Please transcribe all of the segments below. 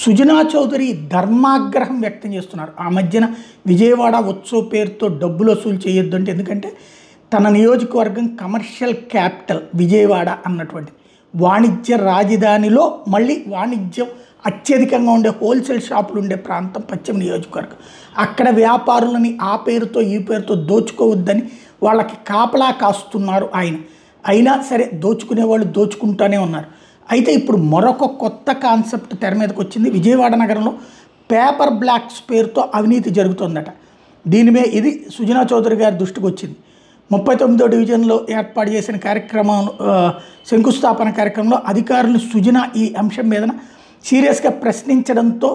సుజనా చౌదరి ధర్మాగ్రహం వ్యక్తం చేస్తున్నారు. ఆ మధ్యన విజయవాడ ఉత్సవ్ పేరుతో డబ్బులు వసూలు చేయొద్దు అంటే, ఎందుకంటే తన నియోజకవర్గం కమర్షియల్ క్యాపిటల్ విజయవాడ అన్నటువంటి వాణిజ్య రాజధానిలో మళ్ళీ వాణిజ్యం అత్యధికంగా ఉండే హోల్సేల్ షాపులు ఉండే ప్రాంతం పశ్చిమ నియోజకవర్గం. అక్కడ వ్యాపారులని ఆ పేరుతో ఈ పేరుతో దోచుకోవద్దని వాళ్ళకి కాపలా కాస్తున్నారు ఆయన. అయినా సరే దోచుకునే వాళ్ళు దోచుకుంటూనే ఉన్నారు. అయితే ఇప్పుడు మరొక కొత్త కాన్సెప్ట్ తెర మీదకి వచ్చింది. విజయవాడ నగరంలో పేపర్ బ్లాక్స్ పేరుతో అవినీతి జరుగుతుందట. ఇది సుజనా చౌదరి గారి దృష్టికి వచ్చింది. 39వ డివిజన్లో ఏర్పాటు చేసిన కార్యక్రమం శంకుస్థాపన కార్యక్రమంలో అధికారులు సుజనా ఈ అంశం మీద సీరియస్గా ప్రశ్నించడంతో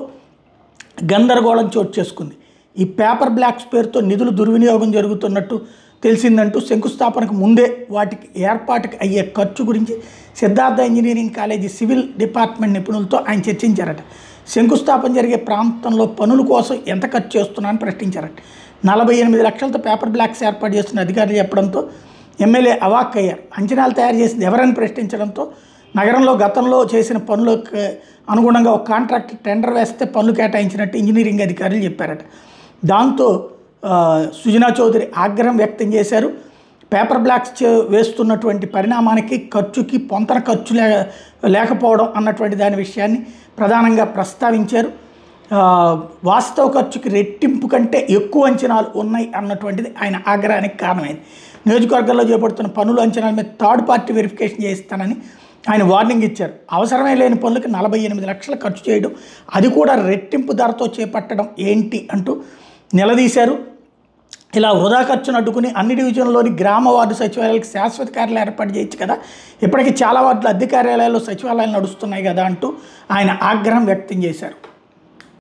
గందరగోళం చోటు చేసుకుంది. ఈ పేపర్ బ్లాక్స్ పేరుతో నిధులు దుర్వినియోగం జరుగుతున్నట్టు తెలిసిందంటూ శంకుస్థాపనకు ముందే వాటికి ఏర్పాటుకి అయ్యే ఖర్చు గురించి Siddhartha engineering college civil department నిపుణులతో ఆయన చర్చించారట. శంకుస్థాపన జరిగే ప్రాంతంలో పనుల కోసం ఎంత ఖర్చు చేస్తున్నారని ప్రశ్నించారట. 48 లక్షలతో పేపర్ బ్లాక్స్ ఏర్పాటు చేస్తున్న అధికారులు చెప్పడంతో ఎమ్మెల్యే అవాక్ అయ్యారు. అంచనాలు తయారు చేసింది ఎవరని ప్రశ్నించడంతో నగరంలో గతంలో చేసిన పనులకు అనుగుణంగా ఒక కాంట్రాక్ట్ టెండర్ వేస్తే పనులు కేటాయించినట్టు ఇంజనీరింగ్ అధికారులు చెప్పారట. దాంతో సుజనా చౌదరి ఆగ్రహం వ్యక్తం చేశారు. పేపర్ బ్లాక్స్ వేస్తున్నటువంటి పరిణామానికి ఖర్చుకి పొంతన ఖర్చు లేకపోవడం అన్నటువంటి దాని విషయాన్ని ప్రధానంగా ప్రస్తావించారు. వాస్తవ ఖర్చుకి రెట్టింపు కంటే ఎక్కువ అంచనాలు ఉన్నాయి అన్నటువంటిది ఆయన ఆగ్రహానికి కారణమైంది. నియోజకవర్గంలో చేపడుతున్న పనుల అంచనాల మీద థర్డ్ పార్టీ వెరిఫికేషన్ చేయిస్తానని ఆయన వార్నింగ్ ఇచ్చారు. అవసరమే లేని పనులకి 48 లక్షలు ఖర్చు చేయడం, అది కూడా రెట్టింపు ధరతో చేపట్టడం ఏంటి అంటూ నిలదీశారు. ఇలా వృధా ఖర్చును అడ్డుకుని అన్ని డివిజన్లోని గ్రామ వార్డు సచివాలయాలకు శాశ్వత కార్యాలయాలు ఏర్పాటు చేయొచ్చు కదా, ఇప్పటికీ చాలా వార్డులు అద్దె కార్యాలయాల్లో సచివాలయాలు నడుస్తున్నాయి కదా అంటూ ఆయన ఆగ్రహం వ్యక్తం చేశారు.